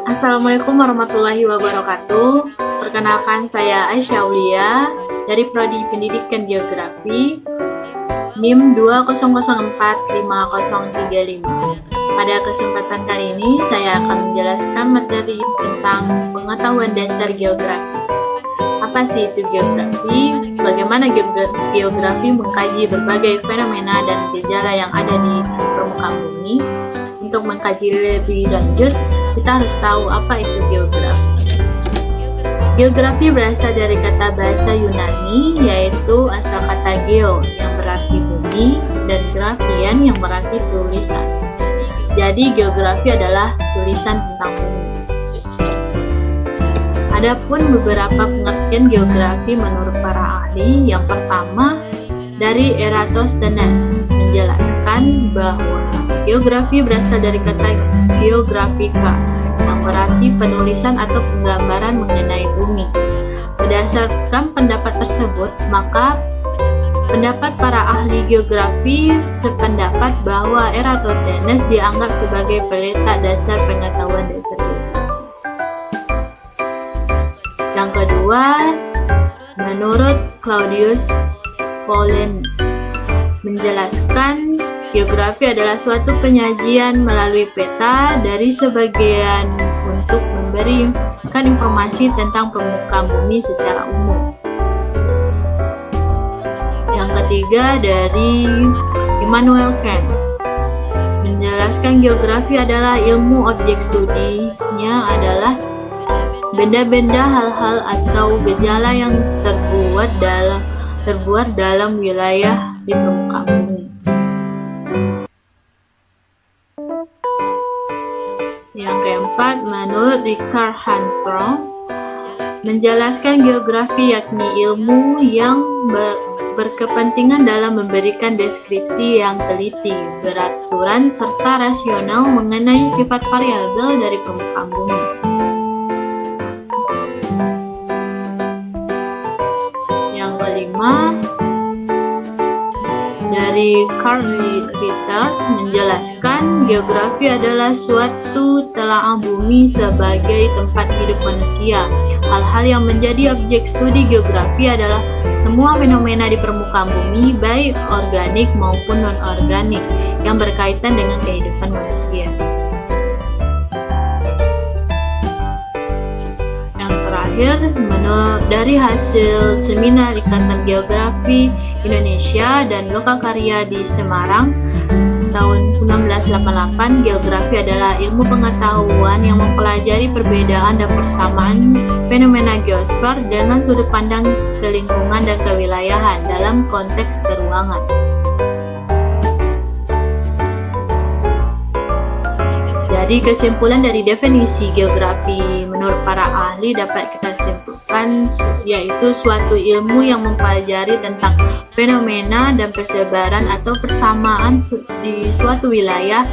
Assalamualaikum warahmatullahi wabarakatuh. Perkenalkan, saya Aisyah Aulia dari Prodi Pendidikan Geografi NIM 2004535. Pada kesempatan kali ini saya akan menjelaskan materi tentang pengetahuan dasar geografi. Apa sih itu geografi? Bagaimana geografi mengkaji berbagai fenomena dan gejala yang ada di permukaan bumi? Untuk mengkaji lebih lanjut, kita harus tahu apa itu geografi. Geografi berasal dari kata bahasa Yunani, yaitu asal kata geo yang berarti bumi dan grafian yang berarti tulisan. Jadi geografi adalah tulisan tentang bumi. Adapun beberapa pengertian geografi menurut para ahli. Yang pertama, dari Eratosthenes menjelaskan bahwa geografi berasal dari kata geografika yang berarti penulisan atau penggambaran mengenai bumi. Berdasarkan pendapat tersebut, maka pendapat para ahli geografi sependapat bahwa Eratosthenes dianggap sebagai peletak dasar pengetahuan dasar geografi. Yang kedua, menurut Claudius Paulinus menjelaskan geografi adalah suatu penyajian melalui peta dari sebagian untuk memberikan informasi tentang permukaan bumi secara umum. Yang ketiga, dari Immanuel Kant menjelaskan geografi adalah ilmu objek studinya adalah benda-benda, hal-hal atau gejala yang terbuat dalam wilayah di permukaan bumi. Yang keempat, menurut Richard Armstrong menjelaskan geografi yakni ilmu yang berkepentingan dalam memberikan deskripsi yang teliti, beraturan, serta rasional mengenai sifat variabel dari permukaan bumi. Yang kelima, dari Carl Ritter menjelaskan geografi adalah suatu telaah bumi sebagai tempat hidup manusia. Hal-hal yang menjadi objek studi geografi adalah semua fenomena di permukaan bumi, baik organik maupun non-organik, yang berkaitan dengan kehidupan manusia. Yang terakhir, dari hasil seminar Ikatan Geografi Indonesia dan Lokakarya di Semarang tahun 1988, geografi adalah ilmu pengetahuan yang mempelajari perbedaan dan persamaan fenomena geosfer dengan sudut pandang ke lingkungan dan kewilayahan dalam konteks keruangan. Jadi kesimpulan dari definisi geografi menurut para ahli dapat kita simpulkan yaitu suatu ilmu yang mempelajari tentang fenomena dan persebaran atau persamaan di suatu wilayah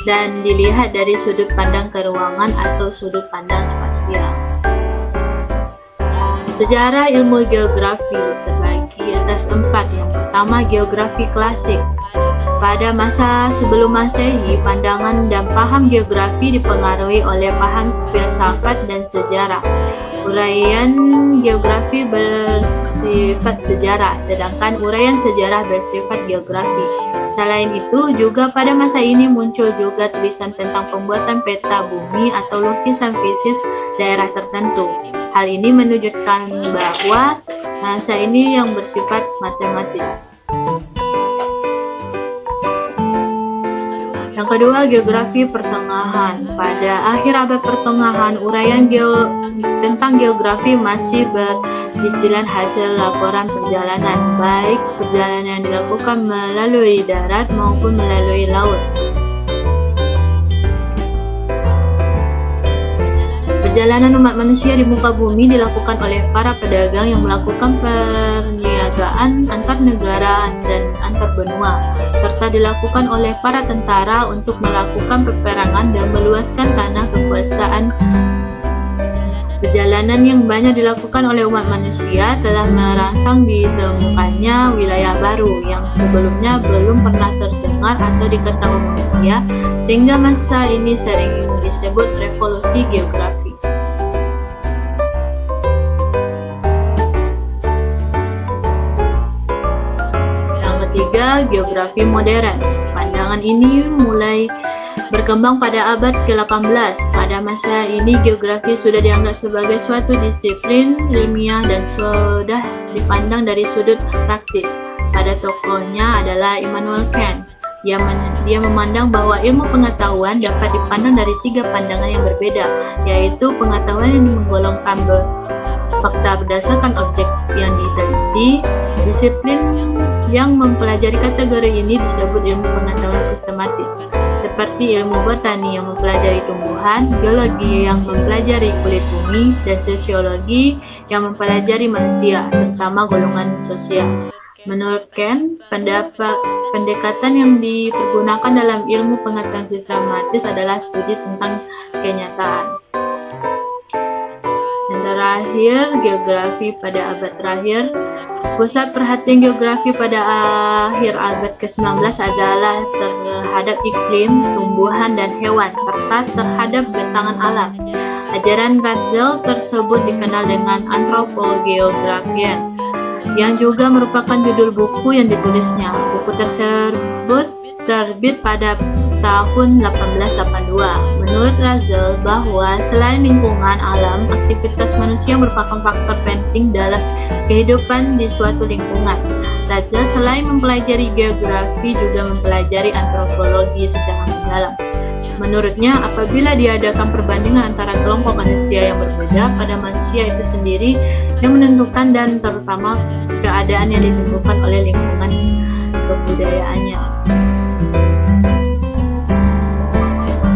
dan dilihat dari sudut pandang keruangan atau sudut pandang spasial. Sejarah ilmu geografi terbagi atas 4. Yang pertama, geografi klasik. Pada masa sebelum Masehi, pandangan dan paham geografi dipengaruhi oleh paham filsafat dan sejarah. Uraian geografi bersifat sejarah, sedangkan uraian sejarah bersifat geografi. Selain itu, juga pada masa ini muncul juga tulisan tentang pembuatan peta bumi atau lukisan fisik daerah tertentu. Hal ini menunjukkan bahwa masa ini yang bersifat matematis. Yang kedua, geografi pertengahan. Pada akhir abad pertengahan, uraian tentang geografi masih bercicilan hasil laporan perjalanan, baik perjalanan yang dilakukan melalui darat maupun melalui laut. Perjalanan umat manusia di muka bumi dilakukan oleh para pedagang yang melakukan perniagaan antar negara dan antar benua, serta dilakukan oleh para tentara untuk melakukan peperangan dan meluaskan tanah kekuasaan Perjalanan yang banyak dilakukan oleh umat manusia telah merangsang ditemukannya wilayah baru yang sebelumnya belum pernah terdengar atau diketahui manusia, sehingga masa ini sering disebut revolusi geografi. Yang ketiga, geografi modern. Pandangan ini mulai berkembang pada abad ke-18. Pada masa ini geografi sudah dianggap sebagai suatu disiplin ilmiah dan sudah dipandang dari sudut praktis. Pada tokohnya adalah Immanuel Kant. Dia memandang bahwa ilmu pengetahuan dapat dipandang dari 3 pandangan yang berbeda, yaitu pengetahuan yang menggolongkan fakta berdasarkan objek yang diteliti. Disiplin yang mempelajari kategori ini disebut ilmu pengetahuan sistematis, seperti ilmu botani yang mempelajari tumbuhan, geologi yang mempelajari kulit bumi, dan sosiologi yang mempelajari manusia, terutama golongan sosial. Menurut Kant, pendekatan yang dipergunakan dalam ilmu pengetahuan sistematis adalah studi tentang kenyataan. Dan terakhir, geografi pada abad terakhir. Pusat perhatian geografi pada akhir abad ke-19 adalah terhadap iklim, tumbuhan, dan hewan, serta terhadap bentangan alam. Ajaran Ratzel tersebut dikenal dengan Anthropogeographian, yang juga merupakan judul buku yang ditulisnya. Buku tersebut terbit pada tahun 1882. Menurut Ratzel bahwa selain lingkungan alam, aktivitas manusia merupakan faktor penting dalam kehidupan di suatu lingkungan. Ratzel selain mempelajari geografi juga mempelajari antropologi secara mendalam. Menurutnya, apabila diadakan perbandingan antara kelompok manusia yang berbeda, pada manusia itu sendiri yang menentukan dan terutama keadaan yang ditentukan oleh lingkungan kebudayaannya.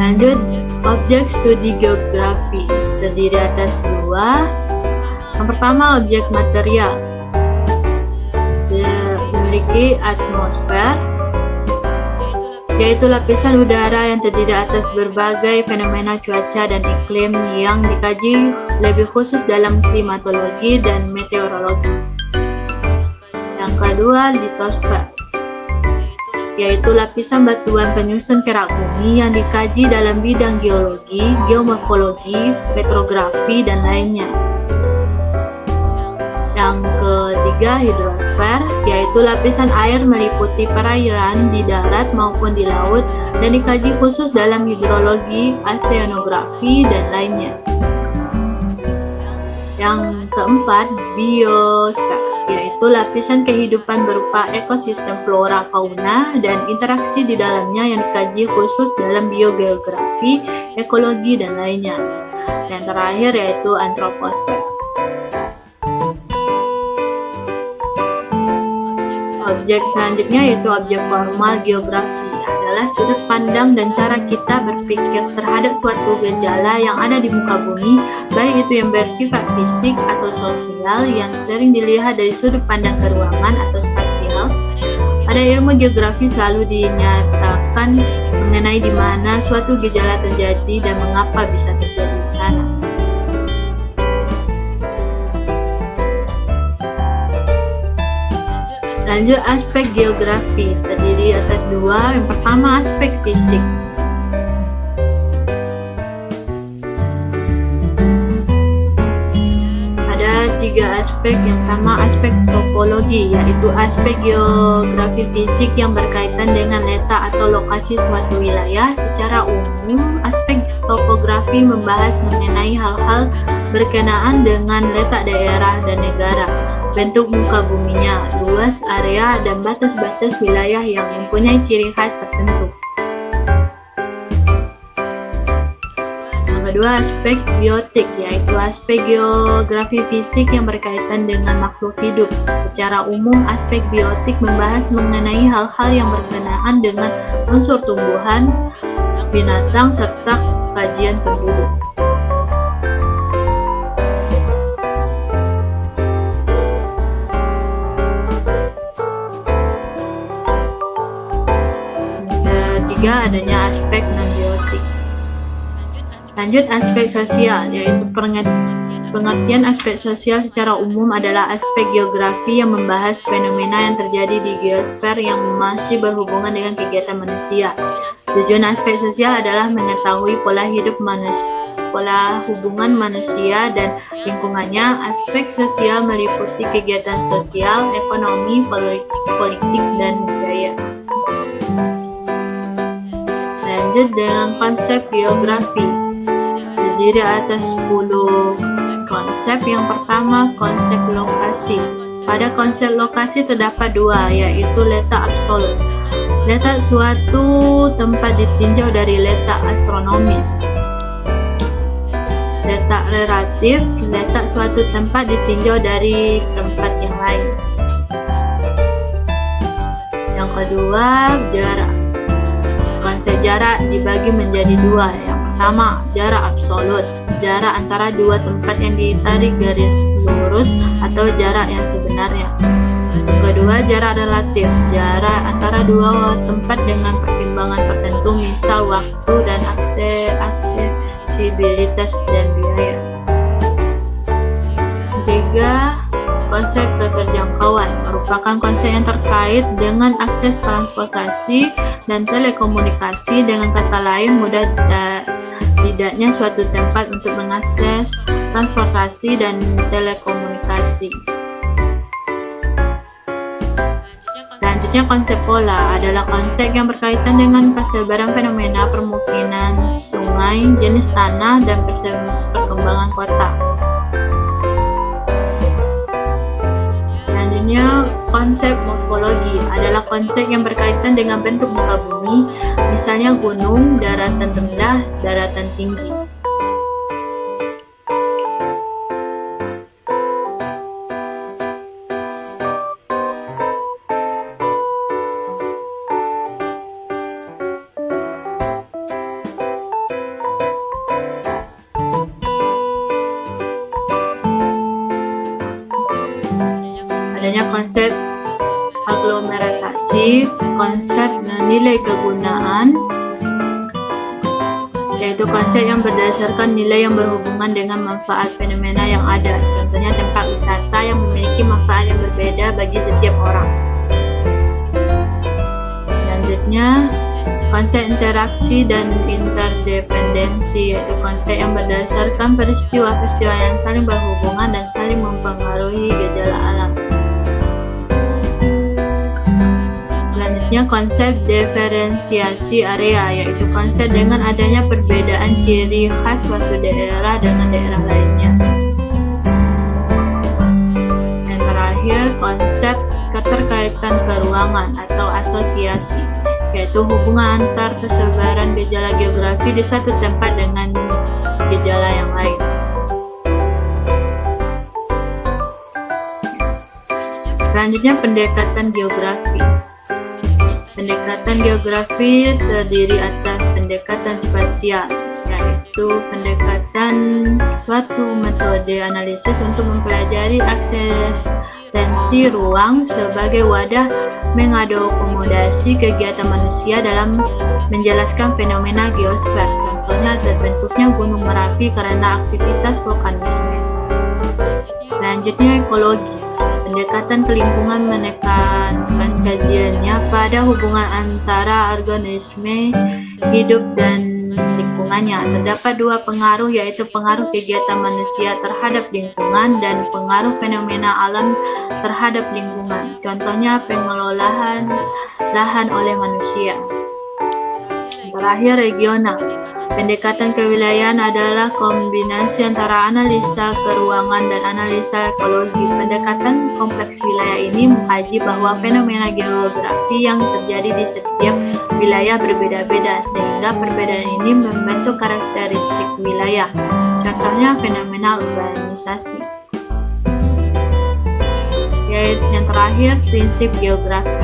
Lanjut, objek studi geografi terdiri atas 2. Yang pertama, objek material. Dia memiliki atmosfer, yaitu lapisan udara yang terdiri atas berbagai fenomena cuaca dan iklim yang dikaji lebih khusus dalam klimatologi dan meteorologi. Yang kedua, litosfer, yaitu lapisan batuan penyusun kerak bumi yang dikaji dalam bidang geologi, geomorfologi, petrografi, dan lainnya. Yang ketiga, hidrosfer, yaitu lapisan air meliputi perairan di darat maupun di laut dan dikaji khusus dalam hidrologi, oseanografi, dan lainnya. Yang keempat, biosfer, yaitu lapisan kehidupan berupa ekosistem flora, fauna, dan interaksi di dalamnya yang dikaji khusus dalam biogeografi, ekologi, dan lainnya. Dan terakhir yaitu antroposfer. Objek selanjutnya yaitu objek formal geografi, adalah sudut pandang dan cara kita berpikir terhadap suatu gejala yang ada di muka bumi, baik itu yang bersifat fisik atau sosial yang sering dilihat dari sudut pandang keruangan atau spasial. Pada ilmu geografi selalu dinyatakan mengenai di mana suatu gejala terjadi dan mengapa bisa terjadi di sana. Lanjut, aspek geografi terdiri atas 2. Yang pertama, aspek fisik. Ada 3 aspek. Yang pertama, aspek topologi, yaitu aspek geografi fisik yang berkaitan dengan letak atau lokasi suatu wilayah. Secara umum, aspek topografi membahas mengenai hal-hal berkenaan dengan letak daerah dan negara, bentuk muka buminya, luas area, dan batas-batas wilayah yang mempunyai ciri khas tertentu. Yang kedua, aspek biotik, yaitu aspek geografi fisik yang berkaitan dengan makhluk hidup. Secara umum, aspek biotik membahas mengenai hal-hal yang berkenaan dengan unsur tumbuhan, binatang, serta kajian penduduk. Ketiga, adanya aspek non-biotik. Lanjut, aspek sosial, yaitu Pengertian aspek sosial secara umum adalah aspek geografi yang membahas fenomena yang terjadi di geosfer yang masih berhubungan dengan kegiatan manusia. Tujuan aspek sosial adalah mengetahui pola hubungan manusia dan lingkungannya. Aspek sosial meliputi kegiatan sosial, ekonomi, politik, dan budaya. Lanjut dengan konsep geografi. Terdiri atas 10 konsep. Yang pertama, konsep lokasi. Pada konsep lokasi terdapat dua, yaitu letak absolut. Letak suatu tempat ditinjau dari letak astronomis. Letak relatif, letak suatu tempat ditinjau dari tempat yang lain. Yang kedua, jarak. Konsep jarak dibagi menjadi dua. Yang pertama, jarak absolut, jarak antara dua tempat yang ditarik garis lurus atau jarak yang sebenarnya. Kedua, jarak relatif, jarak antara dua tempat dengan pertimbangan tertentu, misal waktu dan aksesibilitas dan biaya. Ketiga, konsep keterjangkauan merupakan konsep yang terkait dengan akses transportasi dan telekomunikasi. Dengan kata lain, mudah tidaknya suatu tempat untuk mengakses transportasi dan telekomunikasi. Selanjutnya, konsep pola adalah konsep yang berkaitan dengan persebaran fenomena permukiman sungai, jenis tanah, dan perkembangan kota. Selanjutnya, konsep morfologi adalah konsep yang berkaitan dengan bentuk muka bumi, misalnya gunung, daratan rendah, daratan tinggi. Adanya konsep aglomerasi, konsep nilai kegunaan, yaitu konsep yang berdasarkan nilai yang berhubungan dengan manfaat fenomena yang ada. Contohnya tempat wisata yang memiliki manfaat yang berbeda bagi setiap orang. Selanjutnya, konsep interaksi dan interdependensi, yaitu konsep yang berdasarkan peristiwa-peristiwa yang saling berhubungan dan saling mempengaruhi gejala alam. Selanjutnya, konsep diferensiasi area, yaitu konsep dengan adanya perbedaan ciri khas suatu daerah dengan daerah lainnya. Yang terakhir, konsep keterkaitan keruangan atau asosiasi, yaitu hubungan antar persebaran gejala geografi di satu tempat dengan gejala yang lain. Selanjutnya, pendekatan geografi. Pendekatan geografi terdiri atas pendekatan spasial, yaitu pendekatan suatu metode analisis untuk mempelajari eksistensi ruang sebagai wadah mengakomodasi kegiatan manusia dalam menjelaskan fenomena geosfer. Contohnya terbentuknya Gunung Merapi karena aktivitas vulkanisme. Selanjutnya, ekologi. Pendekatan ke lingkungan menekankan kajiannya pada hubungan antara organisme hidup dan lingkungannya. Terdapat dua pengaruh, yaitu pengaruh kegiatan manusia terhadap lingkungan dan pengaruh fenomena alam terhadap lingkungan. Contohnya pengelolaan lahan oleh manusia. Terakhir, regional. Pendekatan kewilayahan adalah kombinasi antara analisa keruangan dan analisa ekologi. Pendekatan kompleks wilayah ini mengkaji bahwa fenomena geografi yang terjadi di setiap wilayah berbeda-beda, sehingga perbedaan ini membentuk karakteristik wilayah. Contohnya fenomena urbanisasi. Yang terakhir, prinsip geografi.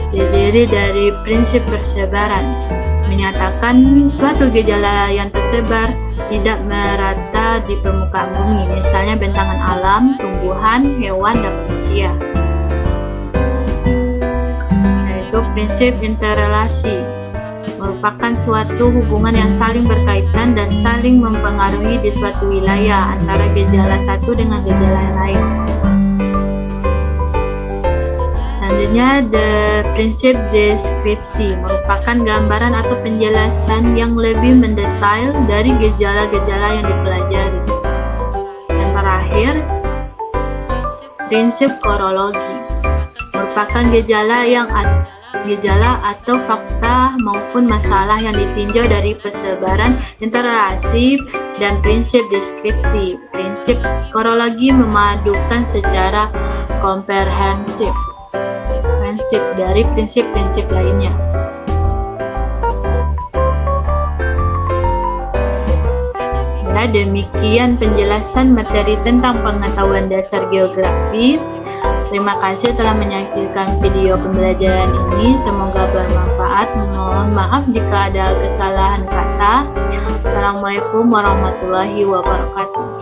Terdiri dari prinsip persebaran, menyatakan suatu gejala yang tersebar tidak merata di permukaan bumi, misalnya bentangan alam, tumbuhan, hewan, dan manusia. Yaitu prinsip interrelasi, merupakan suatu hubungan yang saling berkaitan dan saling mempengaruhi di suatu wilayah antara gejala satu dengan gejala yang lain. Selanjutnya, prinsip deskripsi merupakan gambaran atau penjelasan yang lebih mendetail dari gejala-gejala yang dipelajari. Dan terakhir, prinsip korologi merupakan gejala atau fakta maupun masalah yang ditinjau dari persebaran interrelasi dan prinsip deskripsi. Prinsip korologi memadukan secara komprehensif dari prinsip-prinsip lainnya. Ya, demikian penjelasan materi tentang pengetahuan dasar geografi. Terima kasih telah menyaksikan video pembelajaran ini. Semoga bermanfaat. Mohon maaf jika ada kesalahan kata. Assalamualaikum warahmatullahi wabarakatuh.